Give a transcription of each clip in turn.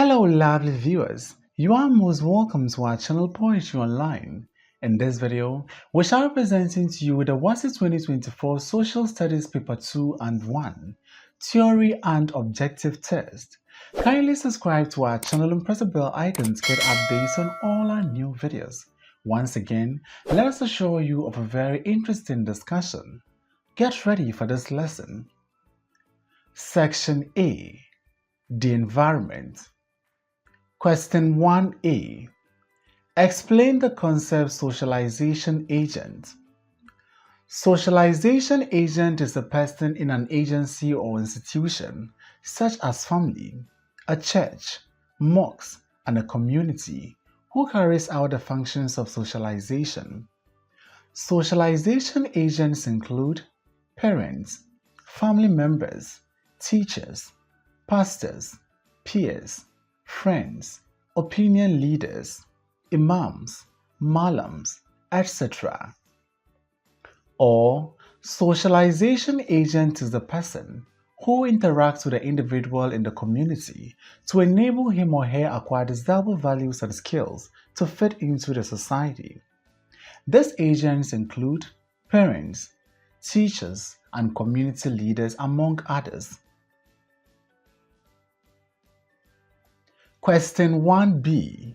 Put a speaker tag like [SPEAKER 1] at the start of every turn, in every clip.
[SPEAKER 1] Hello, lovely viewers. You are most welcome to our channel Poetry Online. In this video, we shall be presenting to you the Wassce 2024 Social Studies Paper 2 and 1 Theory and Objective Test. Kindly subscribe to our channel and press the bell icon to get updates on all our new videos. Once again, let us assure you of a very interesting discussion. Get ready for this lesson. Section A. The environment. Question 1A. Explain the concept socialization agent. Socialization agent is a person in an agency or institution, such as family, a church, mosque, and a community, who carries out the functions of socialization. Socialization agents include parents, family members, teachers, pastors, peers, friends, opinion leaders, imams, malams, etc. Or, socialization agent is the person who interacts with the individual in the community to enable him or her acquire desirable values and skills to fit into the society. These agents include parents, teachers, and community leaders, among others. Question 1B.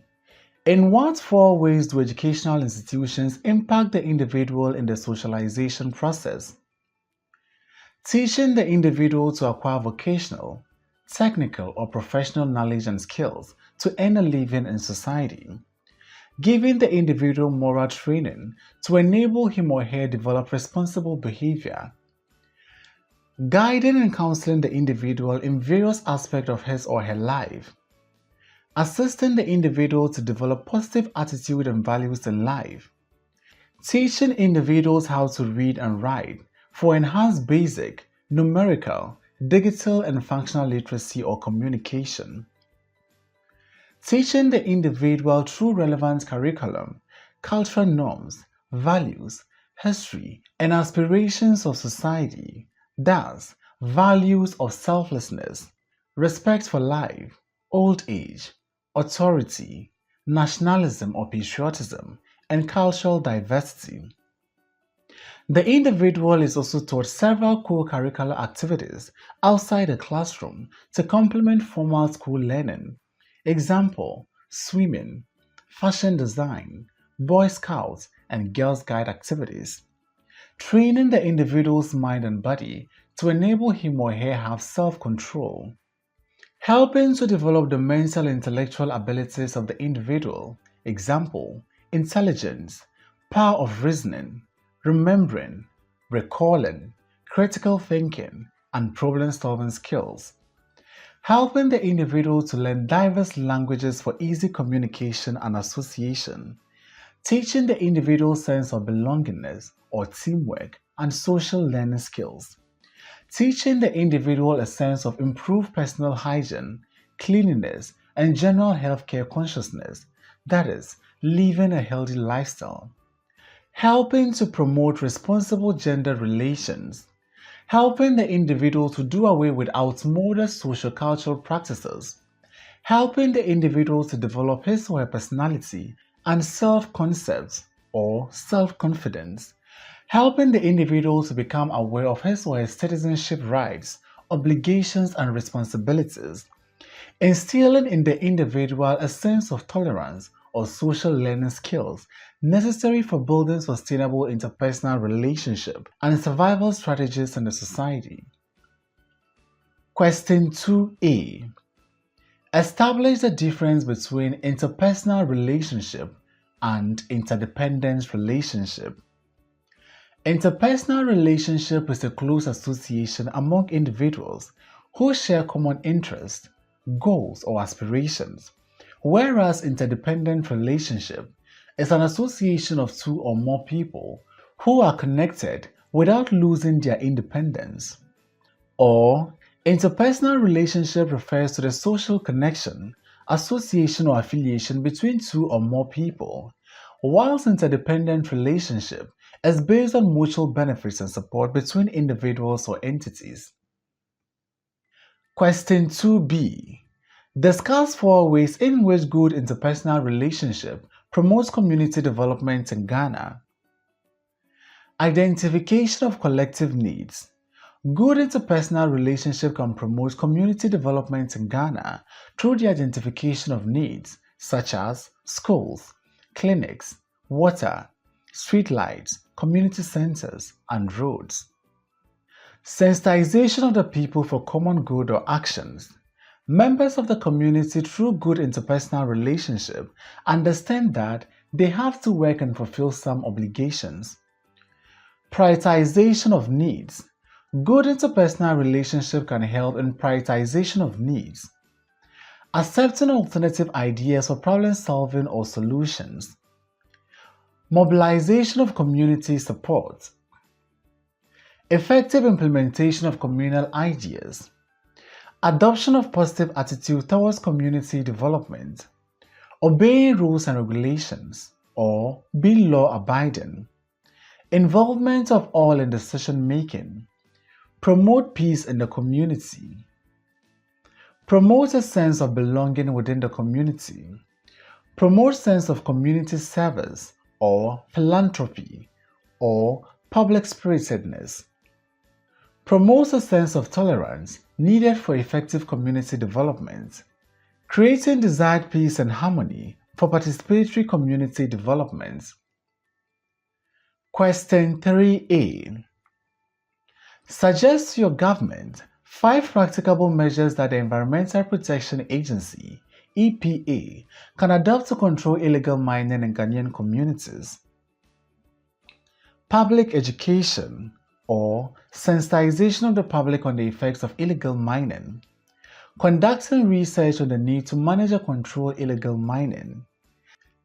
[SPEAKER 1] In what 4 ways do educational institutions impact the individual in the socialization process? Teaching the individual to acquire vocational, technical, or professional knowledge and skills to earn a living in society. Giving the individual moral training to enable him or her develop responsible behavior. Guiding and counseling the individual in various aspects of his or her life. Assisting the individual to develop positive attitude and values in life. Teaching individuals how to read and write for enhanced basic, numerical, digital, and functional literacy or communication. Teaching the individual through relevant curriculum, cultural norms, values, history, and aspirations of society, thus values of selflessness, respect for life, old age, authority, nationalism or patriotism, and cultural diversity. The individual is also taught several co-curricular activities outside the classroom to complement formal school learning. Example, swimming, fashion design, Boy Scouts, and Girls Guide activities. Training the individual's mind and body to enable him or her have self-control. Helping to develop the mental and intellectual abilities of the individual. Example, intelligence, power of reasoning, remembering, recalling, critical thinking, and problem-solving skills. Helping the individual to learn diverse languages for easy communication and association. Teaching the individual sense of belongingness or teamwork and social learning skills. Teaching the individual a sense of improved personal hygiene, cleanliness, and general healthcare consciousness, that is, living a healthy lifestyle. Helping to promote responsible gender relations. Helping the individual to do away with outmoded sociocultural practices. Helping the individual to develop his or her personality and self-concept or self-confidence. Helping the individual to become aware of his or her citizenship rights, obligations, and responsibilities. Instilling in the individual a sense of tolerance or social learning skills necessary for building sustainable interpersonal relationship and survival strategies in the society. Question 2A. Establish the difference between interpersonal relationship and interdependence relationship. Interpersonal relationship is a close association among individuals who share common interests, goals, or aspirations, whereas interdependent relationship is an association of 2 or more people who are connected without losing their independence. Or, interpersonal relationship refers to the social connection, association, or affiliation between 2 or more people, whilst interdependent relationship is based on mutual benefits and support between individuals or entities. Question 2B. Discuss 4 ways in which good interpersonal relationship promotes community development in Ghana. Identification of collective needs. Good interpersonal relationship can promote community development in Ghana through the identification of needs such as schools, clinics, water, streetlights, community centers, and roads. Sensitization of the people for common good or actions. Members of the community through good interpersonal relationship understand that they have to work and fulfill some obligations. Prioritization of needs. Good interpersonal relationship can help in prioritization of needs. Accepting alternative ideas for problem solving or solutions. Mobilization of community support. Effective implementation of communal ideas. Adoption of positive attitude towards community development. Obeying rules and regulations or being law-abiding. Involvement of all in decision making. Promote peace in the community. Promote a sense of belonging within the community. Promote sense of community service or philanthropy or public spiritedness. Promotes a sense of tolerance needed for effective community development. Creating desired peace and harmony for participatory community development. Question 3a. Suggest to your government 5 practicable measures that the Environmental Protection Agency (EPA) can adopt to control illegal mining in Ghanaian communities. Public education or sensitization of the public on the effects of illegal mining. Conducting research on the need to manage and control illegal mining.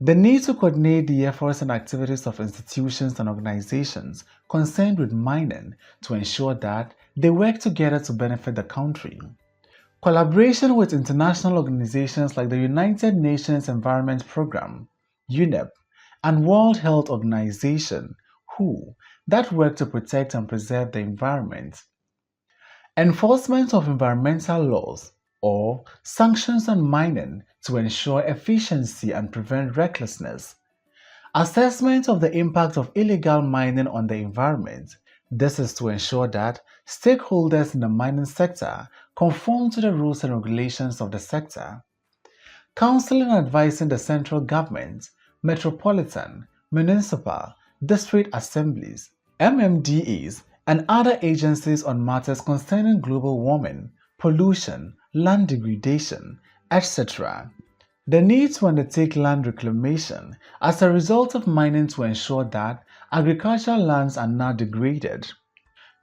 [SPEAKER 1] The need to coordinate the efforts and activities of institutions and organizations concerned with mining to ensure that they work together to benefit the country. Collaboration with international organizations like the United Nations Environment Programme, UNEP, and World Health Organization, WHO, that work to protect and preserve the environment. Enforcement of environmental laws or sanctions on mining to ensure efficiency and prevent recklessness. Assessment of the impact of illegal mining on the environment. This is to ensure that stakeholders in the mining sector conform to the rules and regulations of the sector. Counseling and advising the central government, metropolitan, municipal, district assemblies, MMDAs, and other agencies on matters concerning global warming, pollution, land degradation, etc. The need to undertake land reclamation as a result of mining to ensure that agricultural lands are not degraded.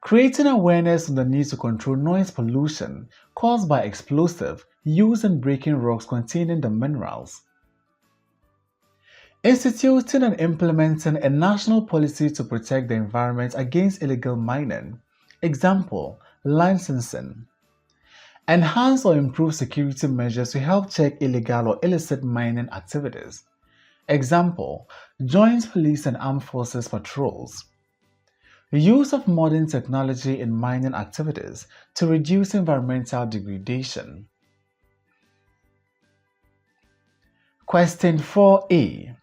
[SPEAKER 1] Creating awareness on the need to control noise pollution caused by explosive used in breaking rocks containing the minerals. Instituting and implementing a national policy to protect the environment against illegal mining. Example, licensing. Enhance or improve security measures to help check illegal or illicit mining activities. Example, joint police and armed forces patrols. Use of modern technology in mining activities to reduce environmental degradation. Question 4a.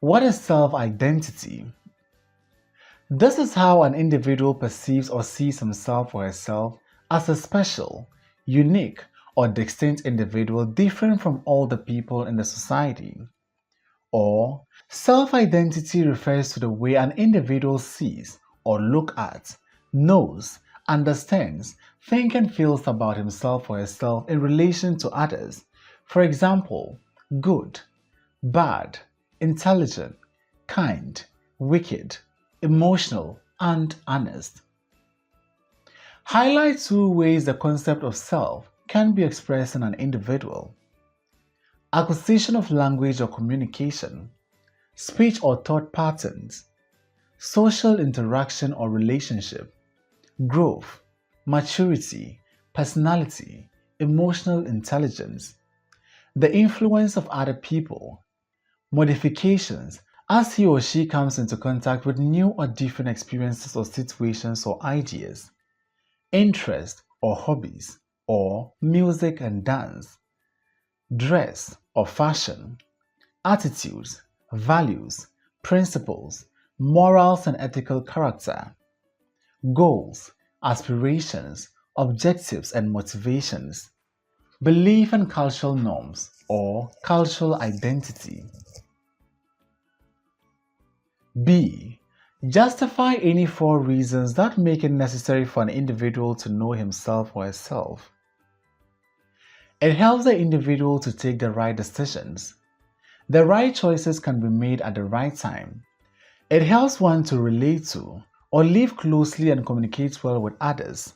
[SPEAKER 1] What is self-identity? This is how an individual perceives or sees himself or herself as a special, unique, or distinct individual different from all the people in the society. Or, self-identity refers to the way an individual sees or looks at, knows, understands, thinks and feels about himself or herself in relation to others. For example, good, bad, intelligent, kind, wicked, emotional, and honest. Highlight 2 ways the concept of self can be expressed in an individual. Acquisition of language or communication, speech or thought patterns, social interaction or relationship, growth, maturity, personality, emotional intelligence, the influence of other people, modifications as he or she comes into contact with new or different experiences or situations or ideas, interest or hobbies, or music and dance, dress or fashion, attitudes, values, principles, morals and ethical character, goals, aspirations, objectives and motivations, belief and cultural norms or cultural identity. B. Justify any 4 reasons that make it necessary for an individual to know himself or herself. It helps the individual to take the right decisions. The right choices can be made at the right time. It helps one to relate to or live closely and communicate well with others.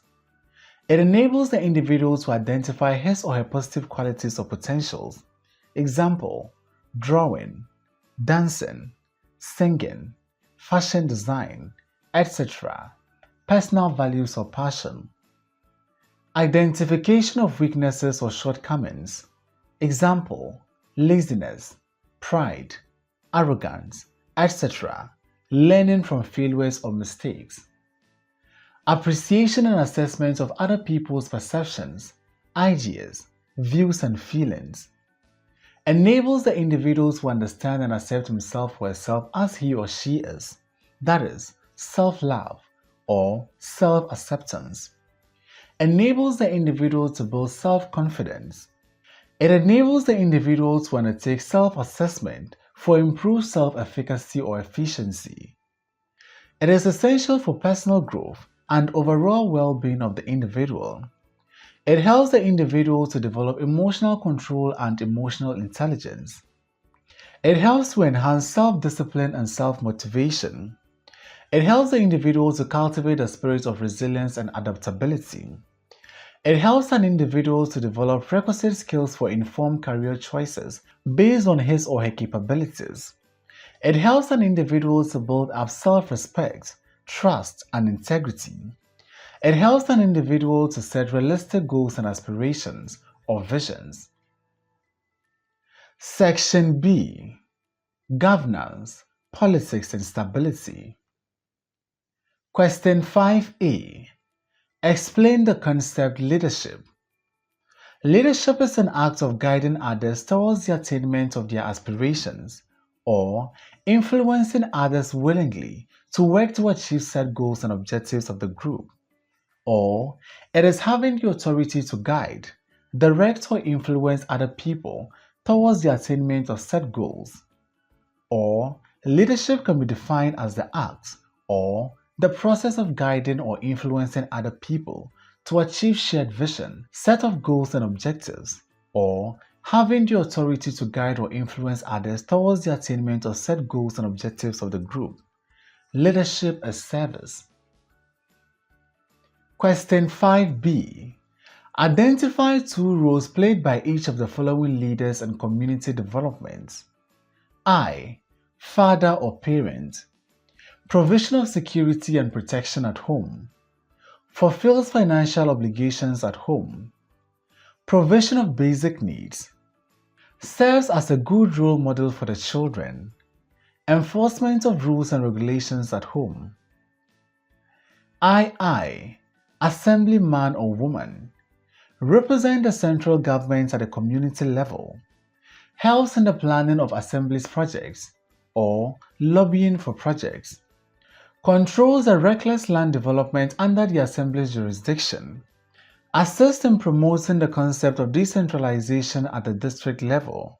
[SPEAKER 1] It enables the individual to identify his or her positive qualities or potentials. Example, drawing, dancing, singing, fashion design, etc. Personal values or passion. Identification of weaknesses or shortcomings. Example, laziness, pride, arrogance, etc. Learning from failures or mistakes. Appreciation and assessment of other people's perceptions, ideas, views and feelings. Enables the individual to understand and accept himself or herself as he or she is. That is, self-love or self-acceptance. Enables the individual to build self-confidence. It enables the individual to undertake self-assessment for improved self-efficacy or efficiency. It is essential for personal growth and overall well-being of the individual. It helps the individual to develop emotional control and emotional intelligence. It helps to enhance self-discipline and self-motivation. It helps the individual to cultivate a spirit of resilience and adaptability. It helps an individual to develop requisite skills for informed career choices based on his or her capabilities. It helps an individual to build up self-respect, trust, and integrity. It helps an individual to set realistic goals and aspirations or visions. Section B. Governance, Politics and Stability. Question 5A. Explain the concept leadership. Leadership is an act of guiding others towards the attainment of their aspirations or influencing others willingly to work to achieve set goals and objectives of the group. Or it is having the authority to guide, direct or influence other people towards the attainment of set goals. Or leadership can be defined as the act or the process of guiding or influencing other people to achieve shared vision, set of goals and objectives, or having the authority to guide or influence others towards the attainment of set goals and objectives of the group. Leadership as service. Question 5B. Identify 2 roles played by each of the following leaders in community development. I. Father or parent. Provision of security and protection at home. Fulfills financial obligations at home. Provision of basic needs. Serves as a good role model for the children. Enforcement of rules and regulations at home. II. Assemblyman or woman. Represent the central government at the community level. Helps in the planning of assemblies projects or lobbying for projects. Controls the reckless land development under the assembly's jurisdiction. Assists in promoting the concept of decentralization at the district level.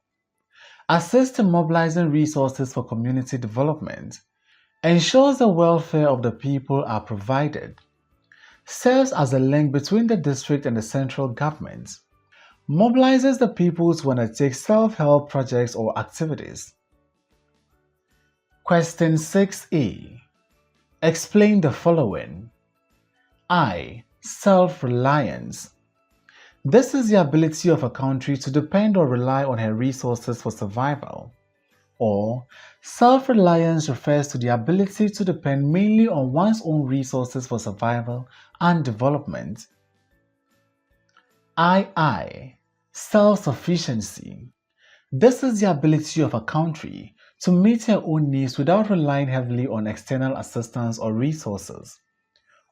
[SPEAKER 1] Assists in mobilizing resources for community development. Ensures the welfare of the people are provided. Serves as a link between the district and the central government. Mobilizes the people to undertake self-help projects or activities. Question 6A. Explain the following. I. Self-reliance. This is the ability of a country to depend or rely on her resources for survival. Or, self-reliance refers to the ability to depend mainly on one's own resources for survival and development. II. Self-sufficiency. This is the ability of a country to meet her own needs without relying heavily on external assistance or resources.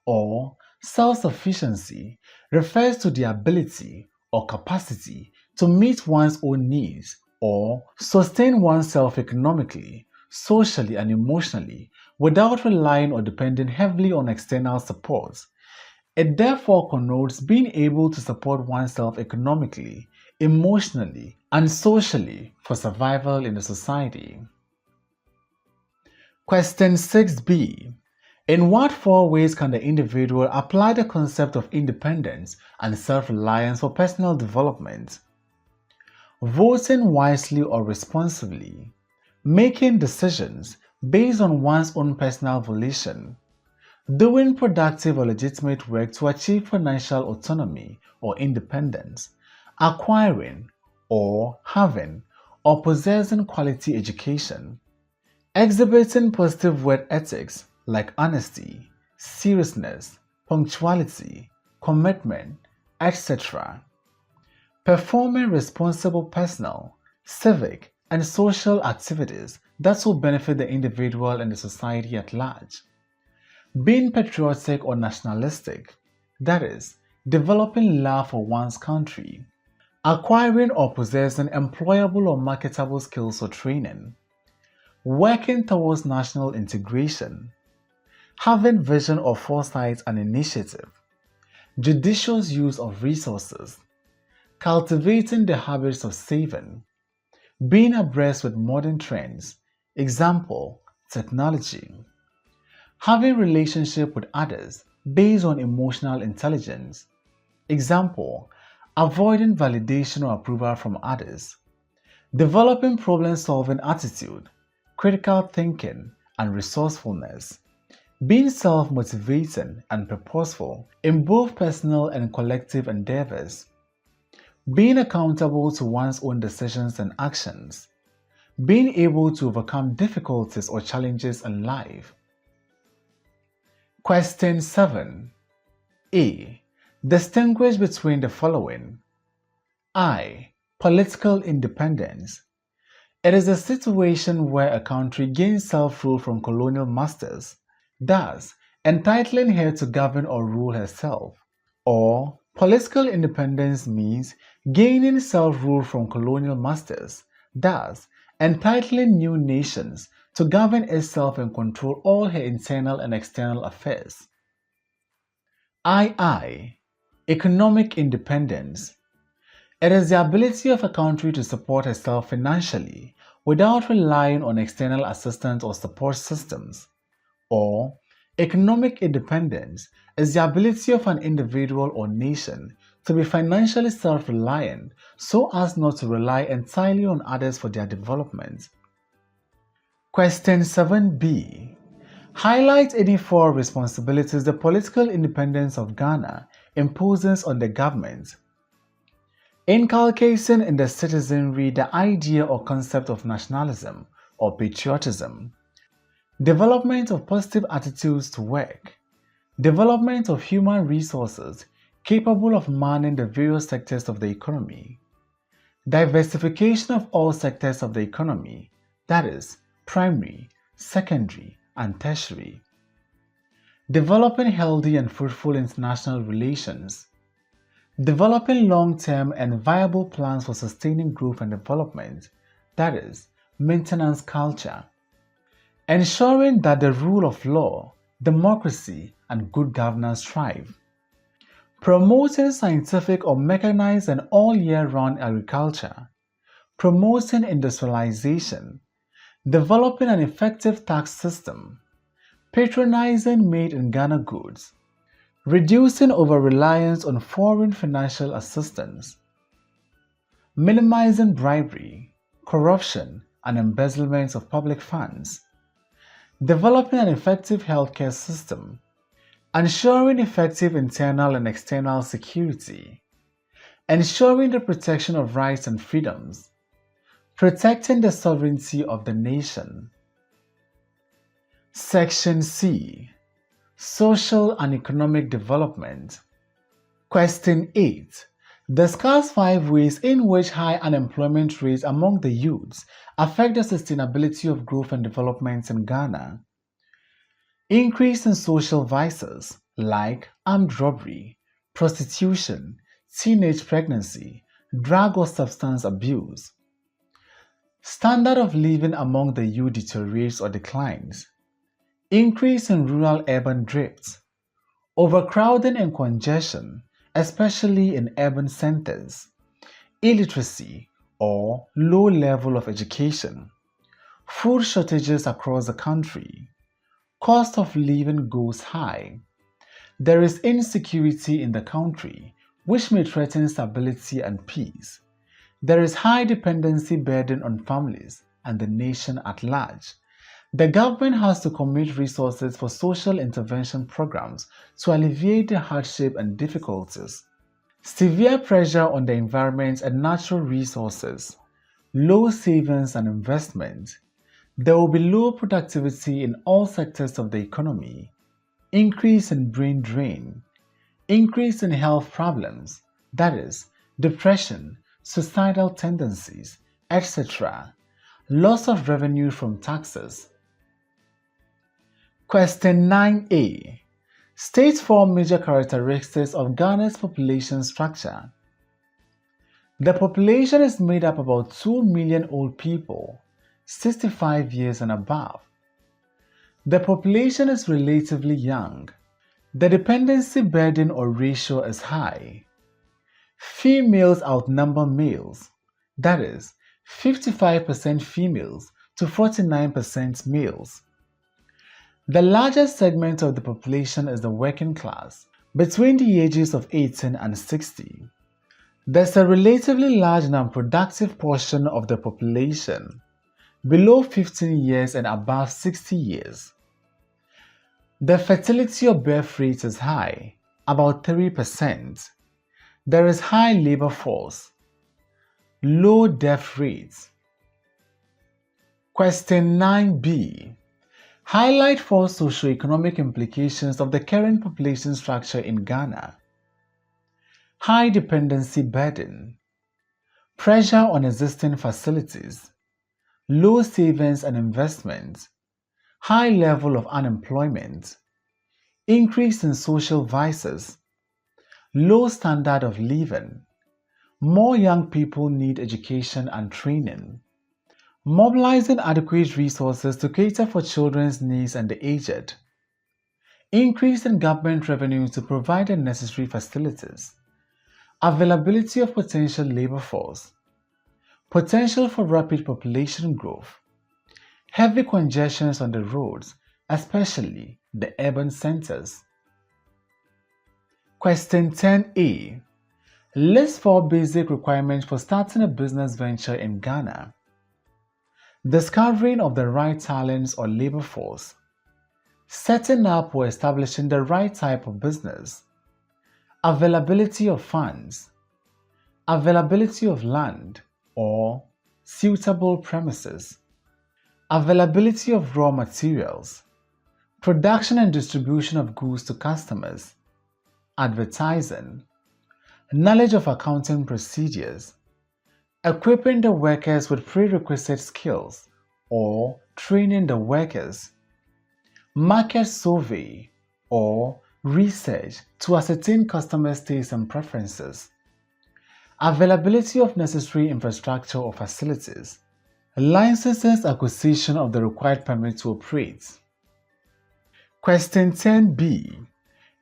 [SPEAKER 1] Or, Self-sufficiency refers to the ability or capacity to meet one's own needs or sustain oneself economically, socially, and emotionally without relying or depending heavily on external support. It therefore connotes being able to support oneself economically, emotionally, and socially for survival in the society. Question 6b. In what four ways can the individual apply the concept of independence and self-reliance for personal development? Voting wisely or responsibly, making decisions based on one's own personal volition, doing productive or legitimate work to achieve financial autonomy or independence, acquiring or having or possessing quality education, exhibiting positive work ethics like honesty, seriousness, punctuality, commitment, etc. Performing responsible personal, civic, and social activities that will benefit the individual and the society at large. Being patriotic or nationalistic, that is, developing love for one's country. Acquiring or possessing employable or marketable skills or training. Working towards national integration. Having vision or foresight and initiative. Judicious use of resources. Cultivating the habits of saving. Being abreast with modern trends. Example, technology. Having relationship with others based on emotional intelligence. Example, avoiding validation or approval from others. Developing problem-solving attitude, critical thinking, and resourcefulness. Being self-motivating and purposeful in both personal and collective endeavors. Being accountable to one's own decisions and actions. Being able to overcome difficulties or challenges in life. Question 7. A. Distinguish between the following. I. Political independence. It is a situation where a country gains self-rule from colonial masters, thus entitling her to govern or rule herself. Or political independence means gaining self-rule from colonial masters, thus entitling new nations to govern itself and control all her internal and external affairs. II. Economic independence. It is the ability of a country to support herself financially without relying on external assistance or support systems. Or, economic independence is the ability of an individual or nation to be financially self-reliant so as not to rely entirely on others for their development. Question 7b. Highlight any four responsibilities the political independence of Ghana imposes on the government. Inculcating in the citizenry the idea or concept of nationalism or patriotism. Development of positive attitudes to work. Development of human resources capable of manning the various sectors of the economy. Diversification of all sectors of the economy, that is, primary, secondary, and tertiary. Developing healthy and fruitful international relations. Developing long-term and viable plans for sustaining growth and development, that is, maintenance culture. Ensuring that the rule of law, democracy, and good governance thrive. Promoting scientific or mechanized and all-year-round agriculture. Promoting industrialization. Developing an effective tax system. Patronizing made-in-Ghana goods. Reducing over-reliance on foreign financial assistance. Minimizing bribery, corruption, and embezzlement of public funds. Developing an effective healthcare system. Ensuring effective internal and external security. Ensuring the protection of rights and freedoms. Protecting the sovereignty of the nation. Section C. Social and economic development. Question 8. Discuss 5 ways in which high unemployment rates among the youths affect the sustainability of growth and development in Ghana. Increase in social vices like armed robbery, prostitution, teenage pregnancy, drug or substance abuse. Standard of living among the youth deteriorates or declines. Increase in rural-urban drift. Overcrowding and congestion, especially in urban centers. Illiteracy or low level of education. Food shortages across the country. Cost of living goes high. There is insecurity in the country, which may threaten stability and peace. There is high dependency burden on families and the nation at large. The government has to commit resources for social intervention programs to alleviate the hardship and difficulties. Severe pressure on the environment and natural resources. Low savings and investment. There will be low productivity in all sectors of the economy. Increase in brain drain. Increase in health problems, that is, depression, suicidal tendencies, etc. Loss of revenue from taxes. Question 9a. State 4 major characteristics of Ghana's population structure. The population is made up about 2 million old people, 65 years and above. The population is relatively young. The dependency burden or ratio is high. Females outnumber males, that is, 55% females to 49% males. The largest segment of the population is the working class, between the ages of 18 and 60. There's a relatively large non-productive portion of the population, below 15 years and above 60 years. The fertility or birth rate is high, about 3%. There is high labor force, low death rates. Question 9b. Highlight 4 socio-economic implications of the current population structure in Ghana. High dependency burden, pressure on existing facilities, low savings and investment, high level of unemployment, increase in social vices, low standard of living, more young people need education and training. Mobilizing adequate resources to cater for children's needs and the aged. Increase in government revenue to provide the necessary facilities. Availability of potential labor force. Potential for rapid population growth. Heavy congestions on the roads, especially the urban centers. Question 10a. List 4 basic requirements for starting a business venture in Ghana. Discovering of the right talents or labor force. Setting up or establishing the right type of business. Availability of funds. Availability of land or suitable premises. Availability of raw materials. Production and distribution of goods to customers. Advertising. Knowledge of accounting procedures. Equipping the workers with prerequisite skills or training the workers. Market survey or research to ascertain customers' tastes and preferences. Availability of necessary infrastructure or facilities. Licenses acquisition of the required permit to operate. Question 10b.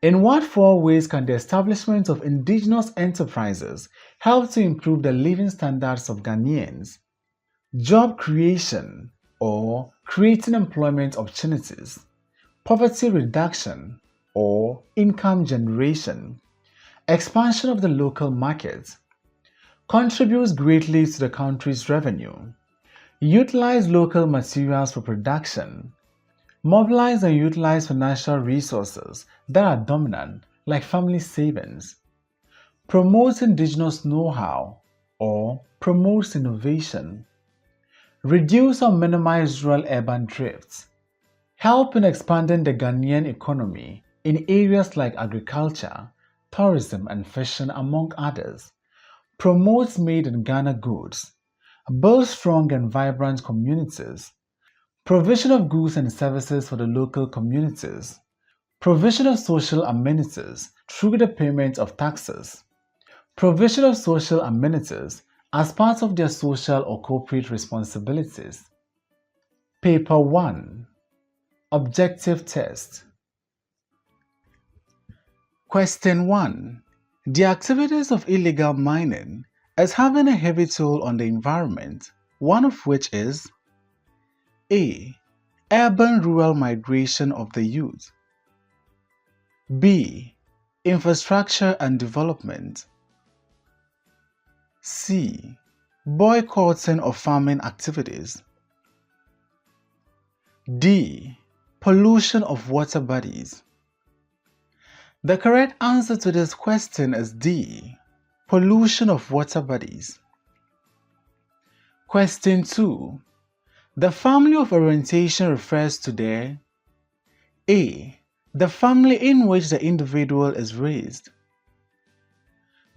[SPEAKER 1] In what 4 ways can the establishment of indigenous enterprises help to improve the living standards of Ghanaians? Job creation or creating employment opportunities, poverty reduction or income generation, expansion of the local market, contributes greatly to the country's revenue, utilize local materials for production, mobilize and utilize financial resources that are dominant, like family savings. Promote indigenous know-how or promotes innovation. Reduce or minimize rural-urban drifts. Help in expanding the Ghanaian economy in areas like agriculture, tourism and fishing, among others. Promotes made in Ghana goods. Build strong and vibrant communities. Provision of goods and services for the local communities. Provision of social amenities through the payment of taxes. Provision of social amenities as part of their social or corporate responsibilities. Paper 1. Objective test. Question 1. The activities of illegal mining is having a heavy toll on the environment, one of which is A. Urban-rural migration of the youth. B. Infrastructure and development. C. Boycotting of farming activities. D. Pollution of water bodies. The correct answer to this question is D. Pollution of water bodies. Question 2. The family of orientation refers to the A. The family in which the individual is raised.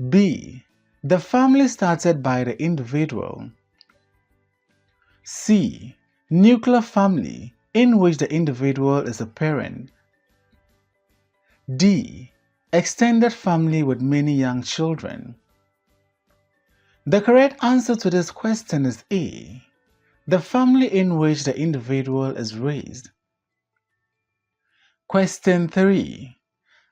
[SPEAKER 1] B. The family started by the individual. C. Nuclear family in which the individual is a parent. D. Extended family with many young children. The correct answer to this question is A. The family in which the individual is raised. Question 3.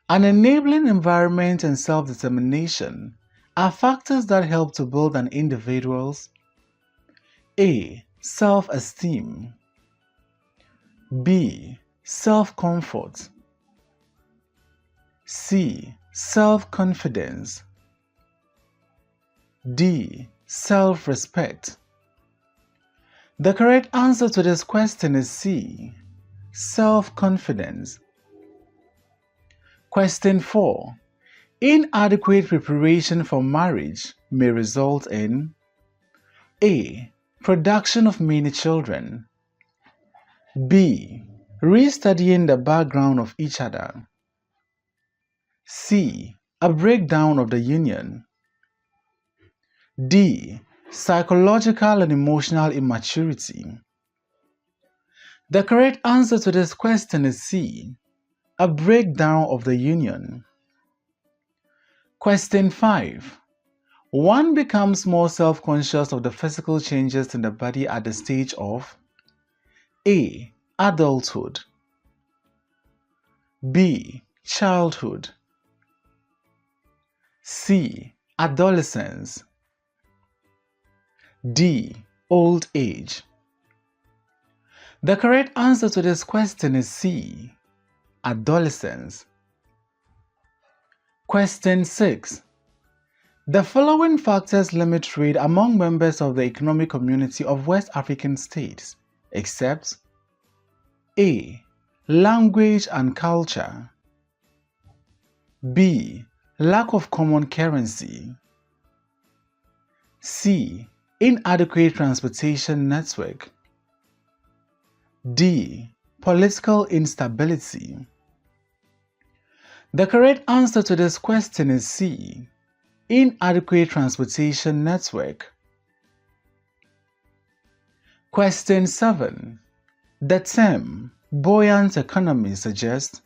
[SPEAKER 1] An enabling environment and self-determination are factors that help to build an individual's A. Self-esteem. B. Self-comfort. C. Self-confidence. D. Self-respect. The correct answer to this question is C. Self-confidence. Question 4. Inadequate preparation for marriage may result in A. Production of many children. B. Restudying the background of each other. C. A breakdown of the union. D. Psychological and emotional immaturity. The correct answer to this question is C. A breakdown of the union. Question 5. One becomes more self-conscious of the physical changes in the body at the stage of A. Adulthood. B. Childhood. C. Adolescence. D. Old age. The correct answer to this question is C. Adolescence. Question 6. The following factors limit trade among members of the economic community of West African states, except A. Language and culture. B. Lack of common currency. C. Inadequate transportation network. D. Political instability. The correct answer to this question is C. Inadequate transportation network. Question 7. The term buoyant economy suggests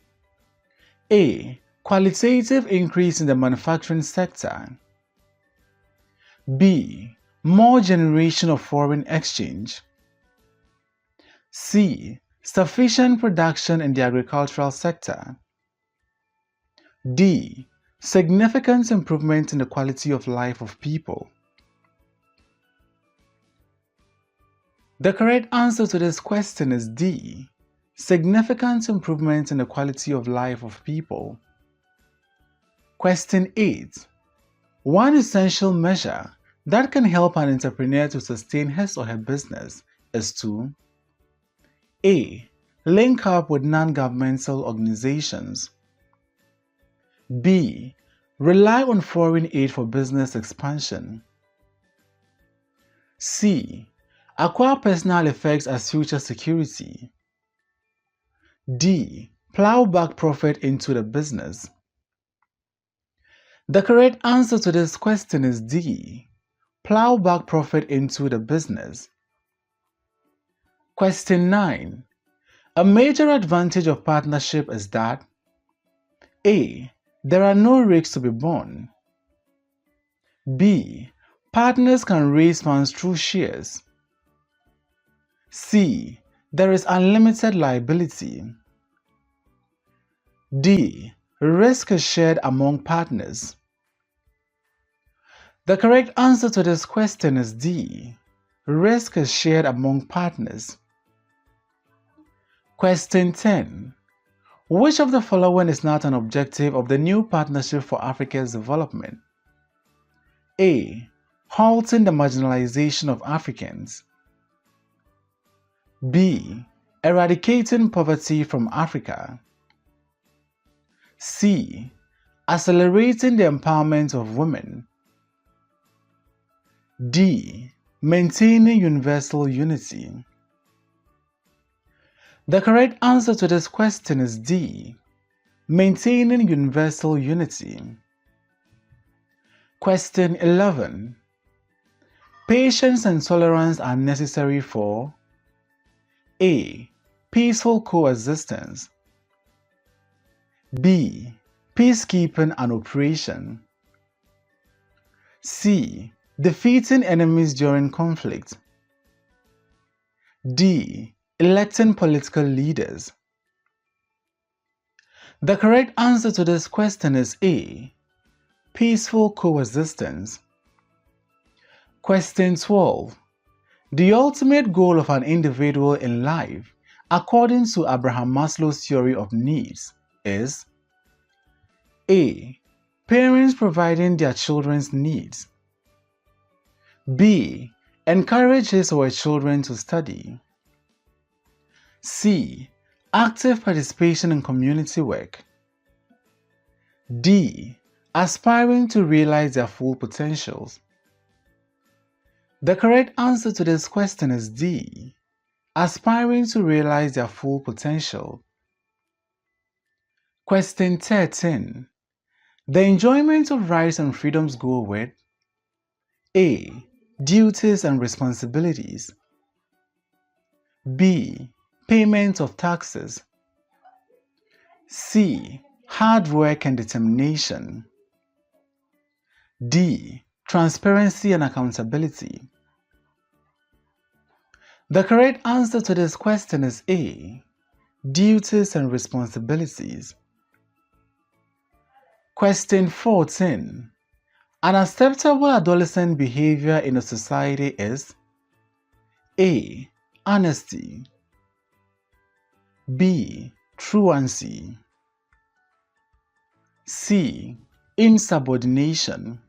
[SPEAKER 1] A. Qualitative increase in the manufacturing sector. B. More generation of foreign exchange. C. Sufficient production in the agricultural sector. D. Significant improvement in the quality of life of people. The correct answer to this question is D. Significant improvement in the quality of life of people. Question 8. One essential measure that can help an entrepreneur to sustain his or her business is to A. Link up with non-governmental organizations. B. Rely on foreign aid for business expansion. C. Acquire personal effects as future security. D. Plow back profit into the business. The correct answer to this question is D. Plow back profit into the business. Question 9. A major advantage of partnership is that A. There are no risks to be borne. B. Partners can raise funds through shares. C. There is unlimited liability. D. Risk is shared among partners. The correct answer to this question is D. Risk is shared among partners. Question 10. Which of the following is not an objective of the new Partnership for Africa's Development? A. Halting the marginalization of Africans. B. Eradicating poverty from Africa. C. Accelerating the empowerment of women. D. Maintaining universal unity. The correct answer to this question is D. Maintaining universal unity. Question 11. Patience and tolerance are necessary for A. Peaceful coexistence. B. Peacekeeping and operation. C. Defeating enemies during conflict. D. Electing political leaders. The correct answer to this question is A. Peaceful coexistence. Question 12. The ultimate goal of an individual in life, according to Abraham Maslow's theory of needs, is A. Parents providing their children's needs. B. Encourage his or her children to study. C. Active participation in community work. D. Aspiring to realize their full potentials. The correct answer to this question is D. Aspiring to realize their full potential. Question 13. The enjoyment of rights and freedoms go with A. Duties and responsibilities. B. Payment of taxes. C. Hard work and determination. D. Transparency and accountability. The correct answer to this question is A. Duties and responsibilities. Question 14. An acceptable adolescent behavior in a society is A. Honesty. B. Truancy. C. Insubordination.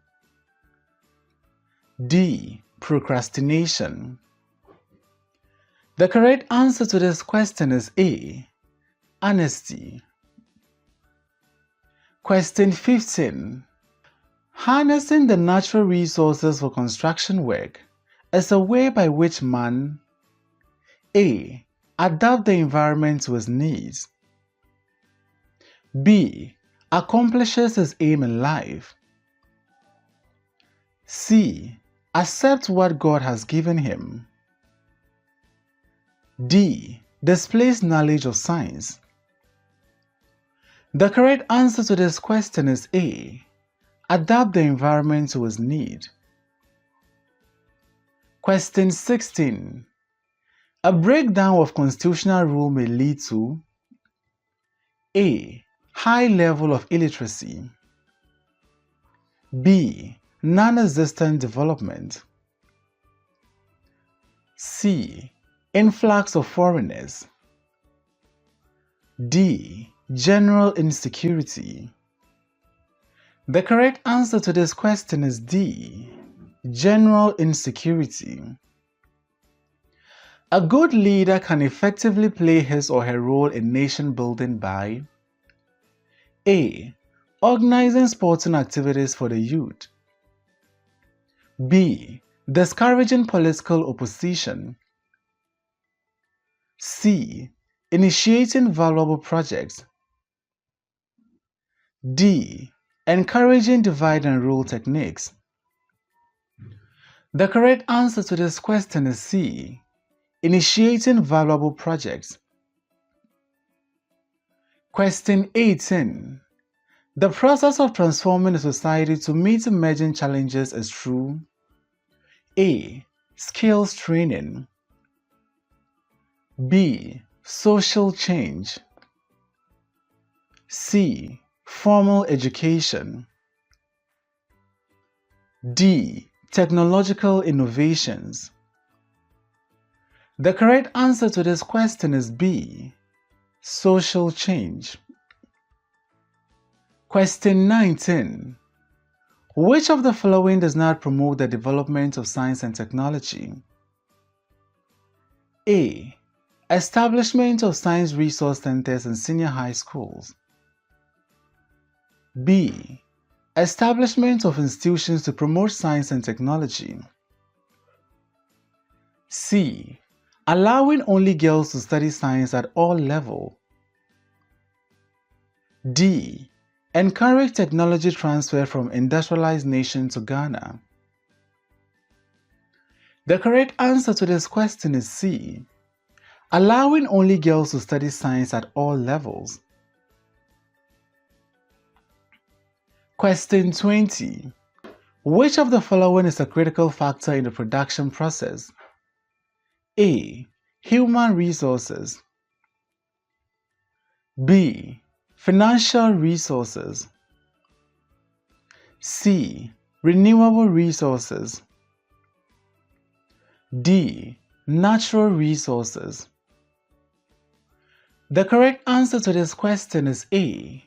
[SPEAKER 1] D. Procrastination. The correct answer to this question is A. Honesty. Question 15. Harnessing the natural resources for construction work is a way by which man A. Adapt the environment to his needs. B. Accomplishes his aim in life. C. Accept what God has given him. D. Displays knowledge of science. The correct answer to this question is A. Adapt the environment to his need. Question 16. A breakdown of constitutional rule may lead to A. High level of illiteracy. B. Non-existent development. C. Influx of foreigners. D. General insecurity. The correct answer to this question is D. General insecurity. A good leader can effectively play his or her role in nation building by A. Organizing sporting activities for the youth. B. Discouraging political opposition. C. Initiating valuable projects. D. Encouraging divide and rule techniques. The correct answer to this question is C. Initiating valuable projects. Question 18. The process of transforming a society to meet emerging challenges is through A. Skills training. B. Social change. C. Formal education. D. Technological innovations. The correct answer to this question is B. Social change. Question 19. Which of the following does not promote the development of science and technology? A. Establishment of science resource centers in senior high schools. B. Establishment of institutions to promote science and technology. C. Allowing only girls to study science at all levels. D. Encourage technology transfer from industrialized nations to Ghana. The correct answer to this question is C. Allowing only girls to study science at all levels. Question 20. Which of the following is a critical factor in the production process? A. Human resources. B. Financial resources. C. Renewable resources. D. Natural resources. The correct answer to this question is A.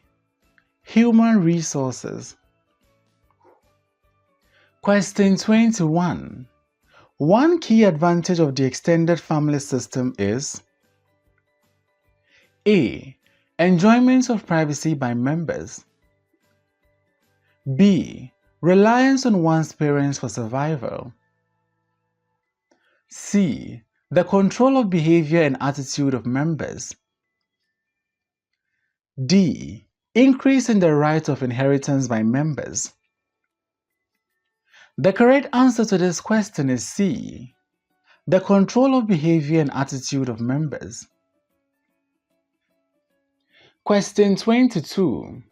[SPEAKER 1] Human resources. Question 21. One key advantage of the extended family system is A. Enjoyment of privacy by members. B. Reliance on one's parents for survival. C. The control of behavior and attitude of members. D. Increase in the right of inheritance by members. The correct answer to this question is C. The control of behavior and attitude of members. Question 22.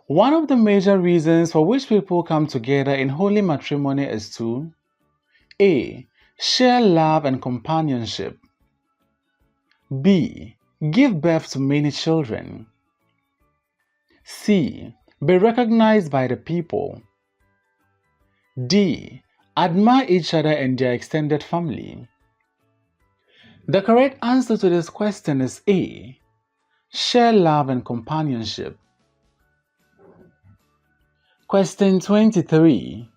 [SPEAKER 1] One of the major reasons for which people come together in holy matrimony is to A. Share love and companionship. B. Give birth to many children. C. Be recognized by the people. D. Admire each other and their extended family. The correct answer to this question is A. Share love and companionship. Question 23.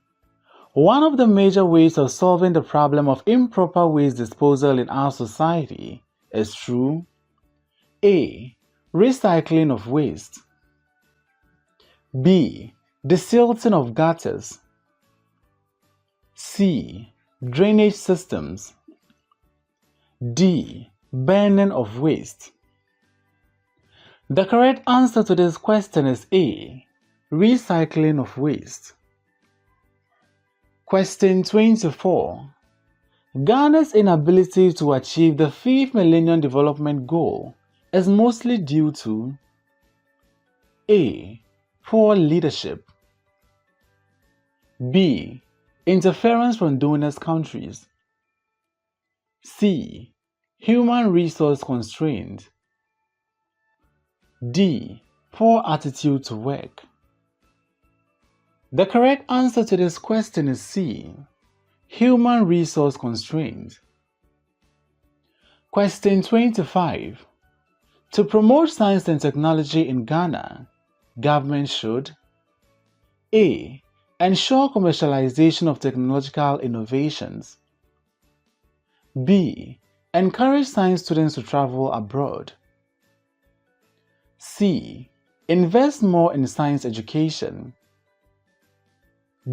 [SPEAKER 1] One of the major ways of solving the problem of improper waste disposal in our society is through A. Recycling of waste. B. Desilting of gutters. C. Drainage systems. D. Burning of waste. The correct answer to this question is A. Recycling of waste. Question 24. Ghana's inability to achieve the 5th Millennium Development Goal is mostly due to A. Poor leadership. B. Interference from donors countries. C. Human resource constraint. D. Poor attitude to work. The correct answer to this question is C. Human resource constraint. Question 25. To promote science and technology in Ghana, government should A. Ensure commercialization of technological innovations. B. Encourage science students to travel abroad. C. Invest more in science education.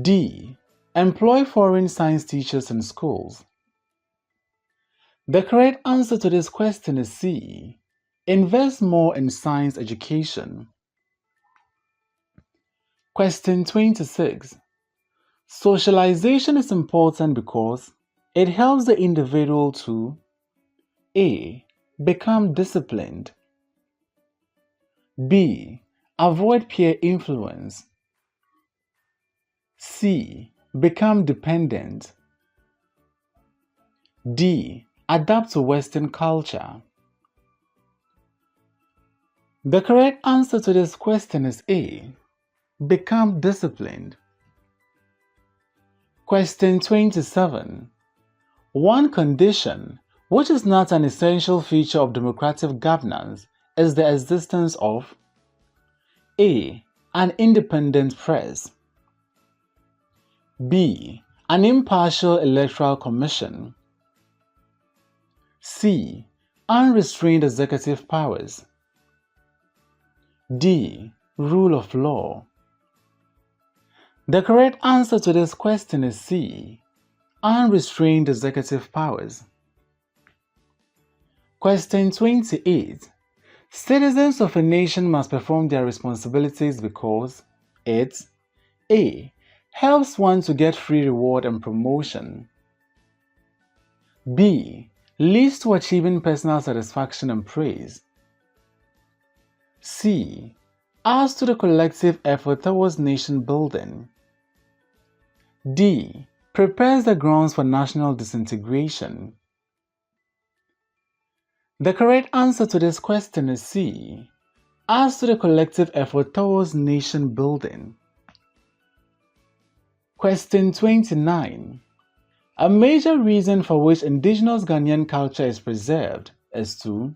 [SPEAKER 1] D. Employ foreign science teachers in schools. The correct answer to this question is C. Invest more in science education. Question 26. Socialization is important because it helps the individual to A. Become disciplined. B. Avoid peer influence. C. Become dependent. D. Adapt to Western culture. The correct answer to this question is A. Become disciplined. Question 27. One condition, which is not an essential feature of democratic governance, is the existence of A. An independent press. B. An impartial electoral commission. C. Unrestrained executive powers. D. Rule of law. The correct answer to this question is C. Unrestrained executive powers. Question 28. Citizens of a nation must perform their responsibilities because it A. Helps one to get free reward and promotion. B. Leads to achieving personal satisfaction and praise. C. Adds to the collective effort towards nation building. D. Prepares the grounds for national disintegration. The correct answer to this question is C. Adds to the collective effort towards nation building. Question 29. A major reason for which indigenous Ghanaian culture is preserved is to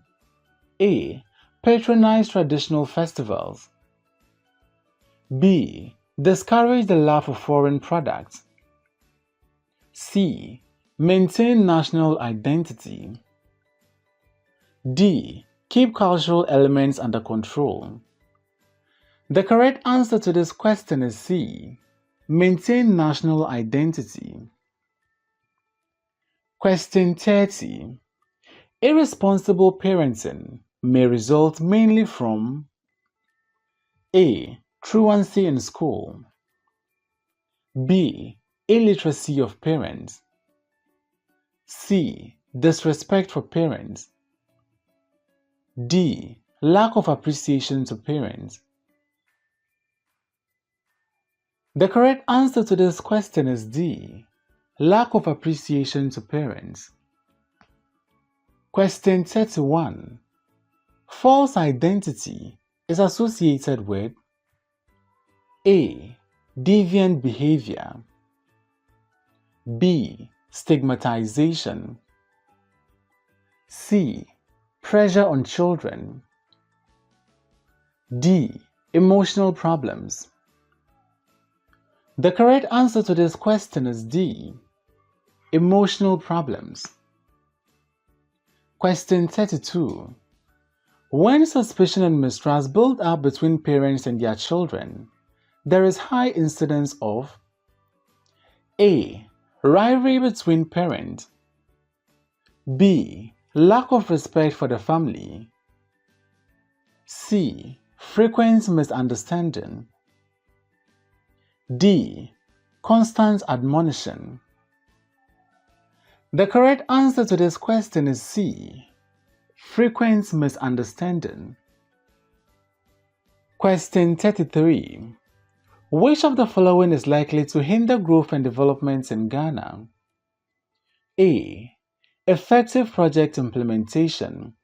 [SPEAKER 1] A. Patronize traditional festivals. B. Discourage the love of foreign products. C. Maintain national identity. D. Keep cultural elements under control. The correct answer to this question is C. Maintain national identity. Question 30. Irresponsible parenting may result mainly from A. Truancy in school. B. Illiteracy of parents. C. Disrespect for parents. D. Lack of appreciation to parents. The correct answer to this question is D. Lack of appreciation to parents. Question 31. False identity is associated with A. Deviant behavior. B. Stigmatization. C. Pressure on children. D. Emotional problems. The correct answer to this question is D. Emotional problems. Question 32. When suspicion and mistrust build up between parents and their children, there is high incidence of A. Rivalry between parents. B. Lack of respect for the family. C. Frequent misunderstanding. D. Constant admonition. The correct answer to this question is C. Frequent misunderstanding. Question 33. Which of the following is likely to hinder growth and development in Ghana? A. Effective project implementation.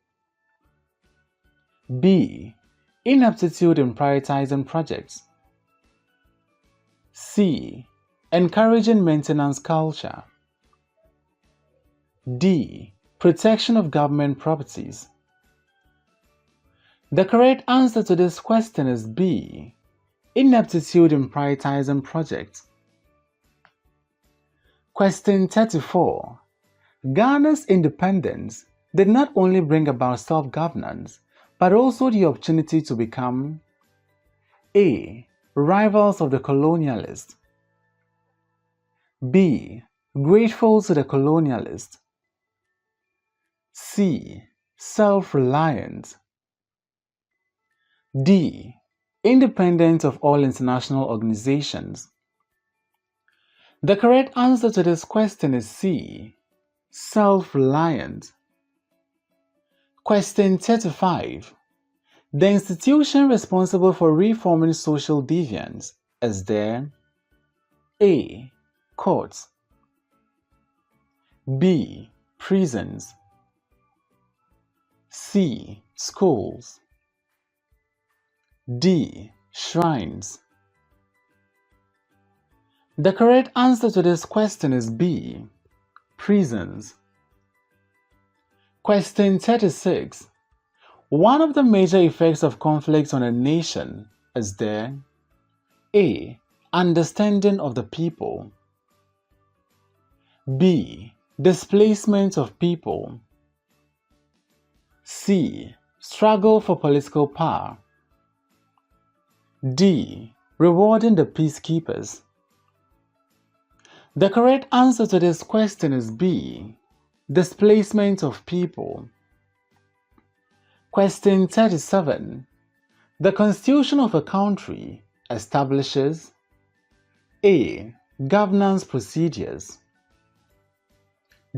[SPEAKER 1] B. Inaptitude in prioritizing projects. C. Encouraging maintenance culture. D. Protection of government properties. The correct answer to this question is B. Inaptitude in prioritizing projects. Question 34. Ghana's independence did not only bring about self-governance, but also the opportunity to become A. Rivals of the colonialist. B. Grateful to the colonialist. C. Self-reliant. D. Independent of all international organizations. The correct answer to this question is C. Self-reliant. Question 35. The institution responsible for reforming social deviance is there: A. Courts, B. Prisons, C. Schools, D. Shrines. The correct answer to this question is B. Prisons. Question 36. One of the major effects of conflicts on a nation is there: A. Understanding of the people, B. Displacement of people, C. Struggle for political power, D. Rewarding the peacekeepers. The correct answer to this question is B. Displacement of people. Question 37. The constitution of a country establishes: A. Governance procedures,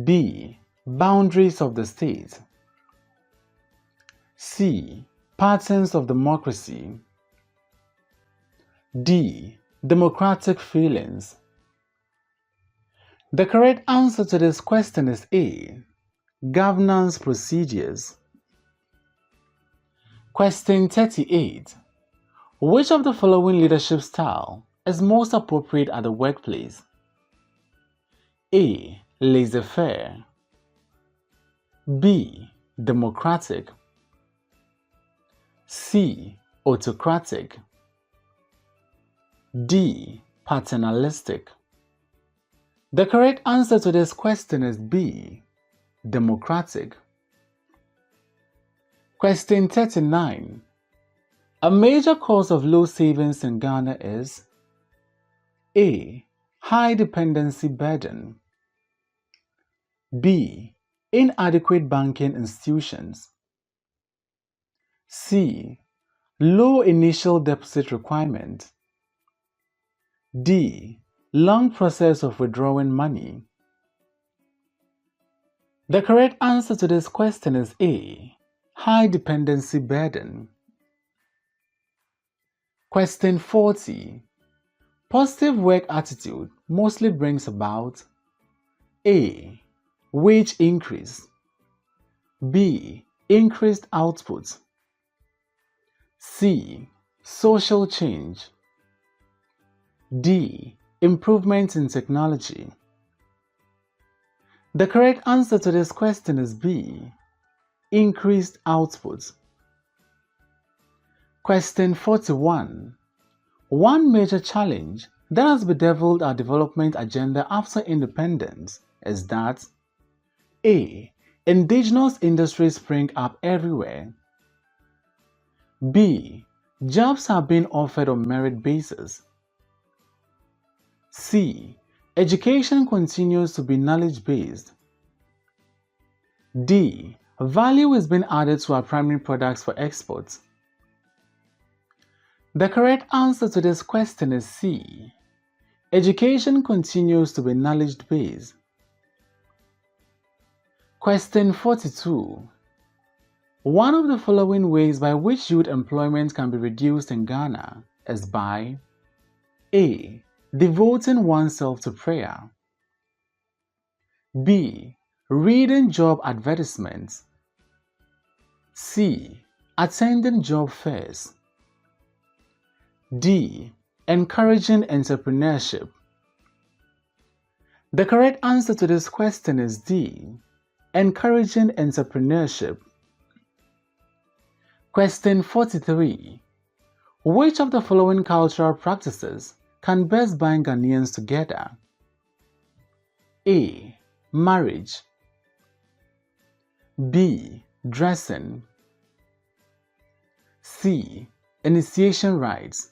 [SPEAKER 1] B. Boundaries of the state, C. Patterns of democracy, D. Democratic feelings. The correct answer to this question is A. Governance procedures. Question 38. Which of the following leadership style is most appropriate at the workplace? A. Laissez-faire, B. Democratic, C. Autocratic, D. Paternalistic. The correct answer to this question is B. Democratic. Question 39. A major cause of low savings in Ghana is: A. High dependency burden, B. Inadequate banking institutions, C. Low initial deposit requirement, D. Long process of withdrawing money. The correct answer to this question is A. High dependency burden. Question 40. Positive work attitude mostly brings about: A. Wage increase, B. Increased output, C. Social change, D. Improvements in technology. The correct answer to this question is B. Increased output. Question 41. One major challenge that has bedeviled our development agenda after independence is that: A. Indigenous industries spring up everywhere, B. Jobs are being offered on merit basis, C. Education continues to be knowledge-based, D. Value is being added to our primary products for export. The correct answer to this question is C. Education continues to be knowledge-based. Question 42. One of the following ways by which youth employment can be reduced in Ghana is by: A. Devoting oneself to prayer, B. Reading job advertisements, C. Attending job fairs, D. Encouraging entrepreneurship. The correct answer to this question is D. Encouraging entrepreneurship. Question 43. Which of the following cultural practices can best bind Ghanaians together? A. Marriage, B. Dressing, C. Initiation rites,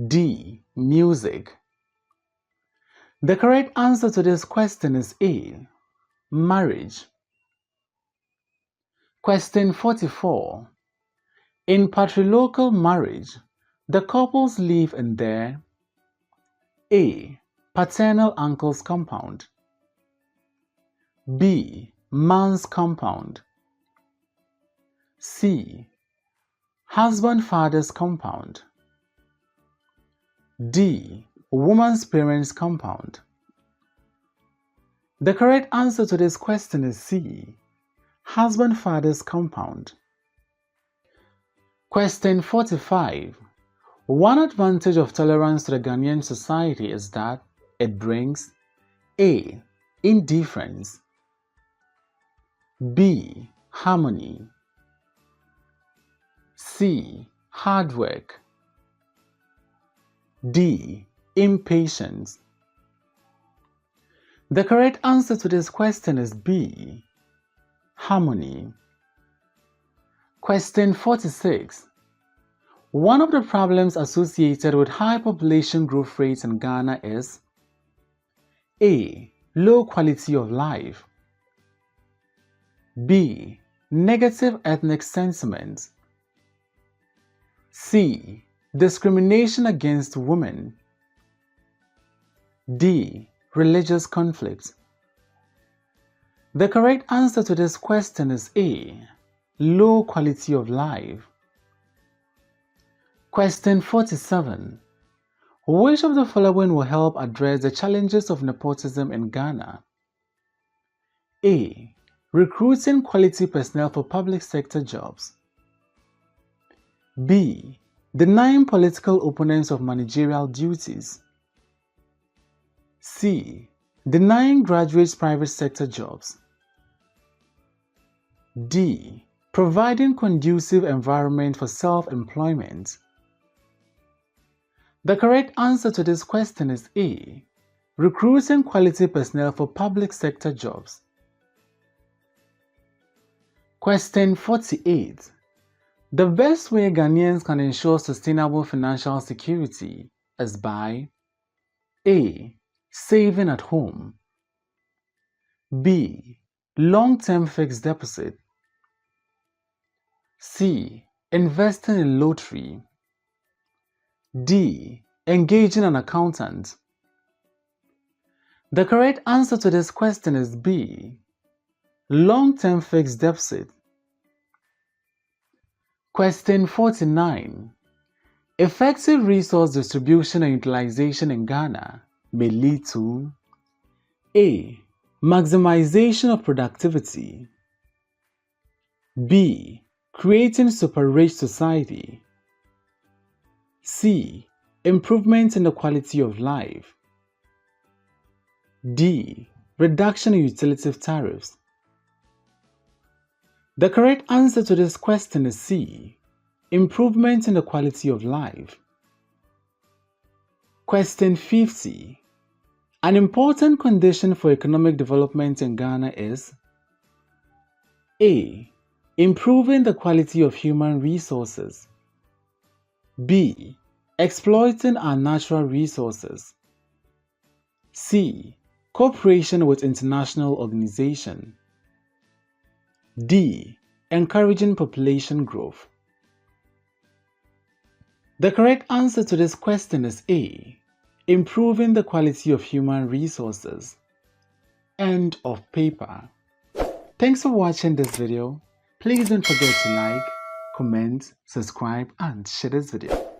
[SPEAKER 1] D. Music. The correct answer to this question is A. Marriage. Question 44. In patrilocal marriage, the couples live in their: A. Paternal uncle's compound, B. Man's compound, C. husband-father's compound. D. Woman's parents' compound. The correct answer to this question is C. Husband-father's compound. Question 45. One advantage of tolerance to the Ghanaian society is that it brings A. Indifference, B. Harmony, C. Hard work, D. Impatience. The correct answer to this question is B. Harmony. Question 46. One of the problems associated with high population growth rates in Ghana is A. Low quality of life, B. Negative ethnic sentiments, C. Discrimination against women, D. Religious conflict. The correct answer to this question is A. Low quality of life. Question 47. Which of the following will help address the challenges of nepotism in Ghana? A. Recruiting quality personnel for public sector jobs, B. Denying political opponents of managerial duties, C. Denying graduates private sector jobs, D. Providing conducive environment for self-employment. The correct answer to this question is A. Recruiting quality personnel for public sector jobs. Question 48. The best way Ghanaians can ensure sustainable financial security is by A. Saving at home, B. Long-term fixed deposit, C. Investing in lottery, D. Engaging an accountant. The correct answer to this question is B. Long-term fixed deposit. Question 49. Effective resource distribution and utilization in Ghana may lead to A. Maximization of productivity, B. Creating super-rich society, C. Improvement in the quality of life, D. Reduction in utility tariffs. The correct answer to this question is C. Improvement in the quality of life. Question 50. An important condition for economic development in Ghana is A. Improving the quality of human resources, B. Exploiting our natural resources, C. Cooperation with international organizations, D. Encouraging population growth. The correct answer to this question is A. Improving the quality of human resources. End of paper. Thanks for watching this video. Please don't forget to like, comment, subscribe, and share this video.